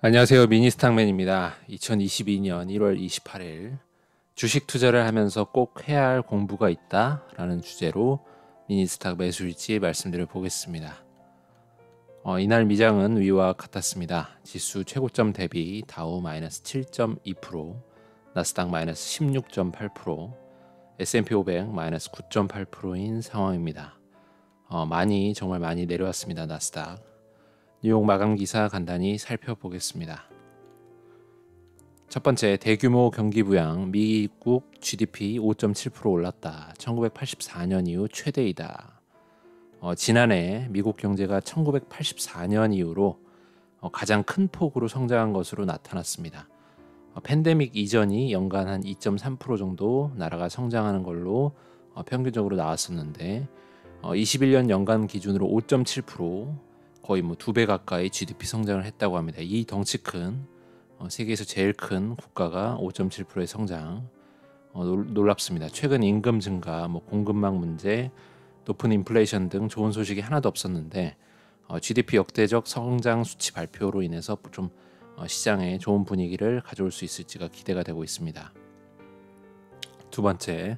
안녕하세요. 미니스탁맨입니다. 2022년 1월 28일 주식 투자를 하면서 꼭 해야 할 공부가 있다 라는 주제로 미니스탁 매수일지 말씀드려 보겠습니다. 이날 미장은 위와 같았습니다. 지수 최고점 대비 다우 마이너스 7.2%, 나스닥 마이너스 16.8%, S&P 500 마이너스 9.8%인 상황입니다. 정말 많이 내려왔습니다. 나스닥. 뉴욕 마감 기사 간단히 살펴보겠습니다. 첫 번째, 대규모 경기 부양, 미국 GDP 5.7% 올랐다. 1984년 이후 최대이다. 지난해 미국 경제가 1984년 이후로 가장 큰 폭으로 성장한 것으로 나타났습니다. 팬데믹 이전이 연간 한 2.3% 정도 나라가 성장하는 걸로 평균적으로 나왔었는데 21년 연간 기준으로 5.7%, 거의 2배 가까이 GDP 성장을 했다고 합니다. 이 덩치 큰 세계에서 제일 큰 국가가 5.7%의 성장, 놀랍습니다. 최근 임금 증가, 공급망 문제, 높은 인플레이션 등 좋은 소식이 하나도 없었는데 GDP 역대적 성장 수치 발표로 인해서 좀 시장에 좋은 분위기를 가져올 수 있을지가 기대가 되고 있습니다. 두 번째,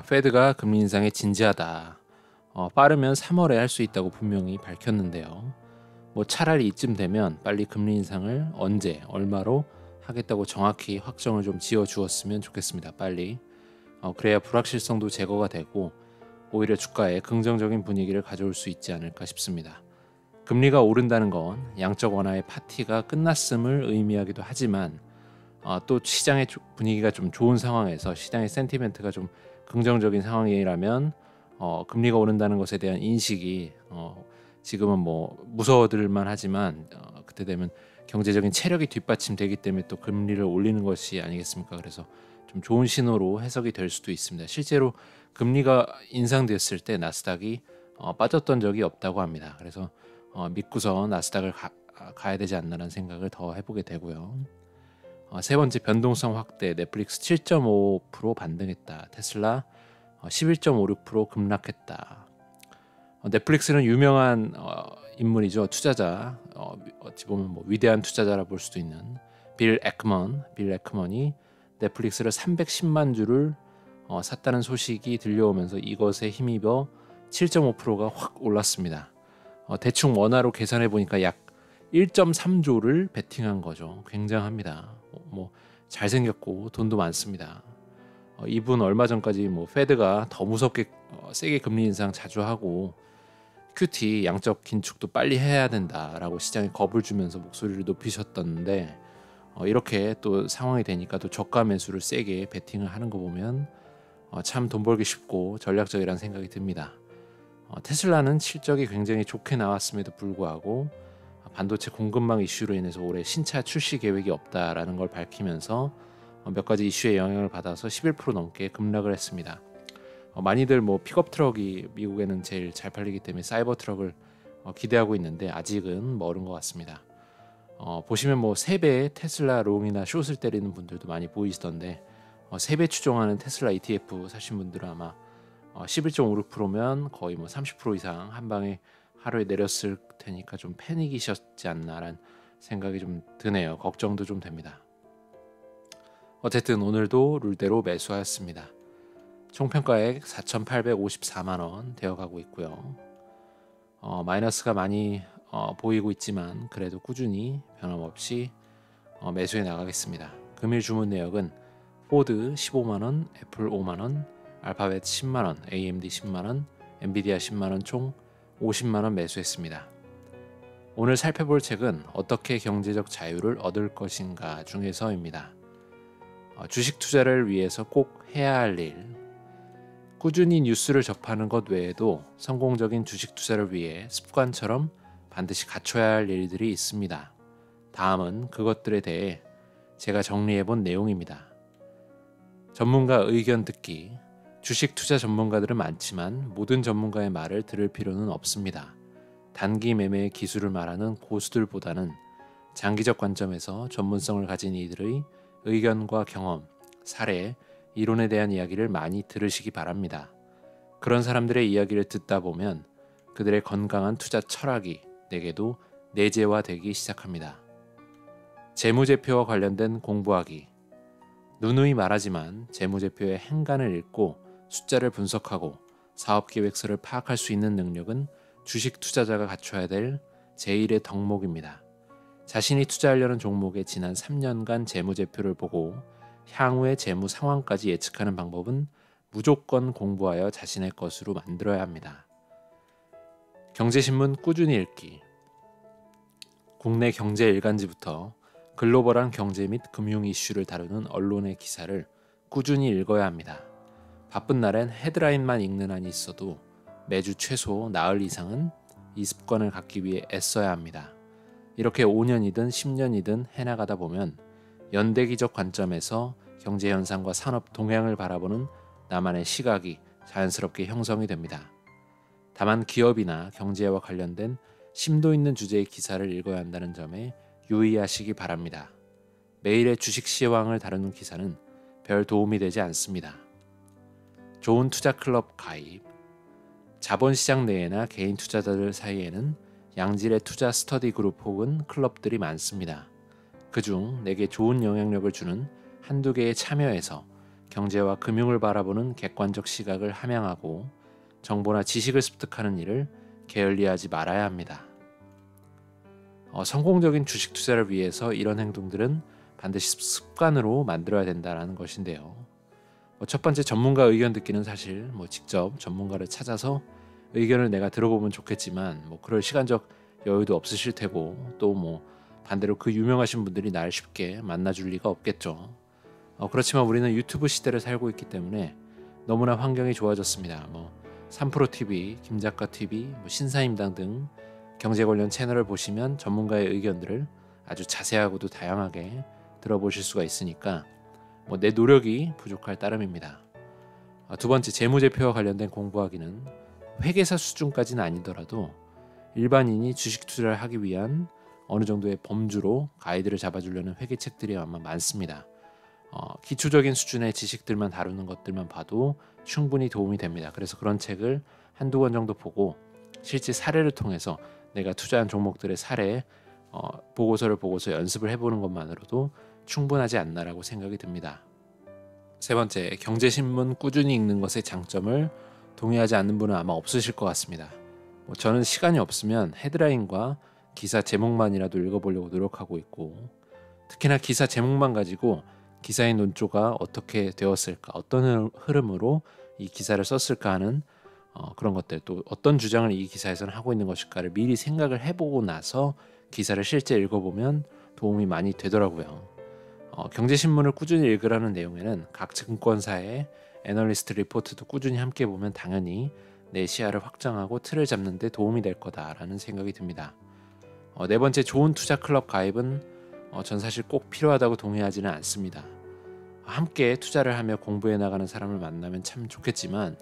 페드가 금리 인상에 진지하다. 빠르면 3월에 할 수 있다고 분명히 밝혔는데요. 차라리 이쯤 되면 빨리 금리 인상을 언제, 얼마로 하겠다고 정확히 확정을 좀 지어 주었으면 좋겠습니다. 빨리. 그래야 불확실성도 제거가 되고 오히려 주가에 긍정적인 분위기를 가져올 수 있지 않을까 싶습니다. 금리가 오른다는 건 양적 완화의 파티가 끝났음을 의미하기도 하지만 또 시장의 분위기가 좀 좋은 상황에서 시장의 센티멘트가 좀 긍정적인 상황이라면 금리가 오른다는 것에 대한 인식이 지금은 무서워들만 하지만 그때 되면 경제적인 체력이 뒷받침되기 때문에 또 금리를 올리는 것이 아니겠습니까? 그래서 좀 좋은 신호로 해석이 될 수도 있습니다. 실제로 금리가 인상됐을 때 나스닥이 빠졌던 적이 없다고 합니다. 그래서 믿고서 나스닥을 가야 되지 않나라는 생각을 더 해보게 되고요. 세 번째, 변동성 확대. 넷플릭스 7.5% 반등했다. 테슬라 11.56% 급락했다. 넷플릭스는 유명한 인물이죠. 투자자, 어찌 보면 위대한 투자자라 볼 수도 있는 빌 에크먼이 넷플릭스를 310만 주를 샀다는 소식이 들려오면서 이것에 힘입어 7.5%가 확 올랐습니다. 대충 원화로 계산해 보니까 약 1.3조를 베팅한 거죠. 굉장합니다. 잘생겼고 돈도 많습니다. 이분 얼마 전까지 페드가 더 무섭게 세게 금리 인상 자주 하고 QT 양적 긴축도 빨리 해야 된다라고 시장에 겁을 주면서 목소리를 높이셨던데 이렇게 또 상황이 되니까 또 저가 매수를 세게 베팅을 하는 거 보면 참 돈 벌기 쉽고 전략적이라는 생각이 듭니다. 테슬라는 실적이 굉장히 좋게 나왔음에도 불구하고 반도체 공급망 이슈로 인해서 올해 신차 출시 계획이 없다라는 걸 밝히면서 몇 가지 이슈의 영향을 받아서 11% 넘게 급락을 했습니다. 많이들 픽업 트럭이 미국에는 제일 잘 팔리기 때문에 사이버 트럭을 기대하고 있는데 아직은 멀은 것 같습니다. 보시면 3배의 테슬라 롱이나 숏을 때리는 분들도 많이 보이시던데 3배 추종하는 테슬라 ETF 사신 분들은 아마 11.56%면 거의 30% 이상 한 방에 하루에 내렸을 테니까 좀 패닉이셨지 않나라는 생각이 좀 드네요. 걱정도 좀 됩니다. 어쨌든 오늘도 룰대로 매수하였습니다. 총평가액 4,854만 원 되어가고 있고요. 마이너스가 많이 보이고 있지만 그래도 꾸준히 변함없이 매수해 나가겠습니다. 금일 주문 내역은 포드 15만 원, 애플 5만 원, 알파벳 10만 원, AMD 10만 원, 엔비디아 10만 원 총 50만 원 매수했습니다. 오늘 살펴볼 책은 어떻게 경제적 자유를 얻을 것인가 중에서입니다. 주식 투자를 위해서 꼭 해야 할 일, 꾸준히 뉴스를 접하는 것 외에도 성공적인 주식 투자를 위해 습관처럼 반드시 갖춰야 할 일들이 있습니다. 다음은 그것들에 대해 제가 정리해 본 내용입니다. 전문가 의견 듣기. 주식 투자 전문가들은 많지만 모든 전문가의 말을 들을 필요는 없습니다. 단기 매매의 기술을 말하는 고수들보다는 장기적 관점에서 전문성을 가진 이들의 의견과 경험, 사례, 이론에 대한 이야기를 많이 들으시기 바랍니다. 그런 사람들의 이야기를 듣다 보면 그들의 건강한 투자 철학이 내게도 내재화되기 시작합니다. 재무제표와 관련된 공부하기. 누누이 말하지만 재무제표의 행간을 읽고 숫자를 분석하고 사업계획서를 파악할 수 있는 능력은 주식 투자자가 갖춰야 될 제1의 덕목입니다. 자신이 투자하려는 종목의 지난 3년간 재무제표를 보고 향후의 재무 상황까지 예측하는 방법은 무조건 공부하여 자신의 것으로 만들어야 합니다. 경제신문 꾸준히 읽기. 국내 경제 일간지부터 글로벌한 경제 및 금융 이슈를 다루는 언론의 기사를 꾸준히 읽어야 합니다. 바쁜 날엔 헤드라인만 읽는 한이 있어도 매주 최소 나흘 이상은 이 습관을 갖기 위해 애써야 합니다. 이렇게 5년이든 10년이든 해나가다 보면 연대기적 관점에서 경제 현상과 산업 동향을 바라보는 나만의 시각이 자연스럽게 형성이 됩니다. 다만 기업이나 경제와 관련된 심도 있는 주제의 기사를 읽어야 한다는 점에 유의하시기 바랍니다. 매일의 주식 시황을 다루는 기사는 별 도움이 되지 않습니다. 좋은 투자 클럽 가입. 자본시장 내에나 개인 투자자들 사이에는 양질의 투자 스터디 그룹 혹은 클럽들이 많습니다. 그중 내게 좋은 영향력을 주는 한두 개에 참여해서 경제와 금융을 바라보는 객관적 시각을 함양하고 정보나 지식을 습득하는 일을 게을리하지 말아야 합니다. 성공적인 주식 투자를 위해서 이런 행동들은 반드시 습관으로 만들어야 된다는 것인데요. 첫 번째, 전문가 의견 듣기는 사실 직접 전문가를 찾아서 의견을 내가 들어보면 좋겠지만 그럴 시간적 여유도 없으실 테고 또 반대로 그 유명하신 분들이 날 쉽게 만나줄 리가 없겠죠. 그렇지만 우리는 유튜브 시대를 살고 있기 때문에 너무나 환경이 좋아졌습니다. 3프로TV, 김작가TV, 신사임당 등 경제 관련 채널을 보시면 전문가의 의견들을 아주 자세하고도 다양하게 들어보실 수가 있으니까 내 노력이 부족할 따름입니다. 두 번째, 재무제표와 관련된 공부하기는 회계사 수준까지는 아니더라도 일반인이 주식 투자를 하기 위한 어느 정도의 범주로 가이드를 잡아주려는 회계책들이 아마 많습니다. 기초적인 수준의 지식들만 다루는 것들만 봐도 충분히 도움이 됩니다. 그래서 그런 책을 한두 권 정도 보고 실제 사례를 통해서 내가 투자한 종목들의 사례 보고서를 보고서 연습을 해보는 것만으로도 충분하지 않나라고 생각이 듭니다. 세 번째, 경제신문 꾸준히 읽는 것의 장점을 동의하지 않는 분은 아마 없으실 것 같습니다. 저는 시간이 없으면 헤드라인과 기사 제목만이라도 읽어보려고 노력하고 있고, 특히나 기사 제목만 가지고 기사의 논조가 어떻게 되었을까, 어떤 흐름으로 이 기사를 썼을까 하는 그런 것들, 또 어떤 주장을 이 기사에서는 하고 있는 것일까를 미리 생각을 해보고 나서 기사를 실제 읽어보면 도움이 많이 되더라고요. 경제신문을 꾸준히 읽으라는 내용에는 각 증권사의 애널리스트 리포트도 꾸준히 함께 보면 당연히 내 시야를 확장하고 틀을 잡는 데 도움이 될 거다라는 생각이 듭니다. 네 번째, 좋은 투자 클럽 가입은 전 사실 꼭 필요하다고 동의하지는 않습니다. 함께 투자를 하며 공부해 나가는 사람을 만나면 참 좋겠지만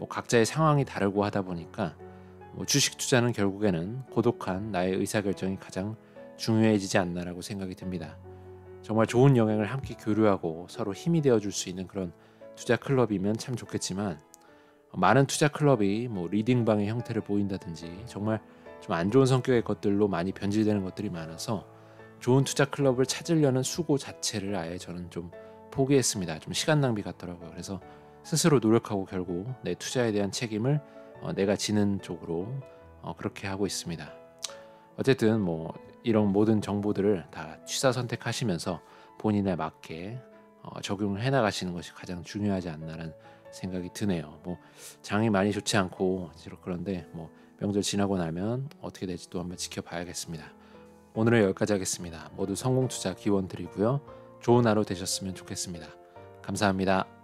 각자의 상황이 다르고 하다 보니까 주식 투자는 결국에는 고독한 나의 의사결정이 가장 중요해지지 않나라고 생각이 듭니다. 정말 좋은 영향을 함께 교류하고 서로 힘이 되어줄 수 있는 그런 투자 클럽이면 참 좋겠지만 많은 투자 클럽이 리딩방의 형태를 보인다든지 정말 좀 안 좋은 성격의 것들로 많이 변질되는 것들이 많아서 좋은 투자 클럽을 찾으려는 수고 자체를 아예 저는 좀 포기했습니다. 좀 시간 낭비 같더라고요. 그래서 스스로 노력하고 결국 내 투자에 대한 책임을 내가 지는 쪽으로 그렇게 하고 있습니다. 어쨌든 이런 모든 정보들을 다 취사 선택하시면서 본인에 맞게 적용을 해나가시는 것이 가장 중요하지 않나라는 생각이 드네요. 장이 많이 좋지 않고 그런데 명절 지나고 나면 어떻게 될지 또 한번 지켜봐야겠습니다. 오늘은 여기까지 하겠습니다. 모두 성공 투자 기원 드리고요. 좋은 하루 되셨으면 좋겠습니다. 감사합니다.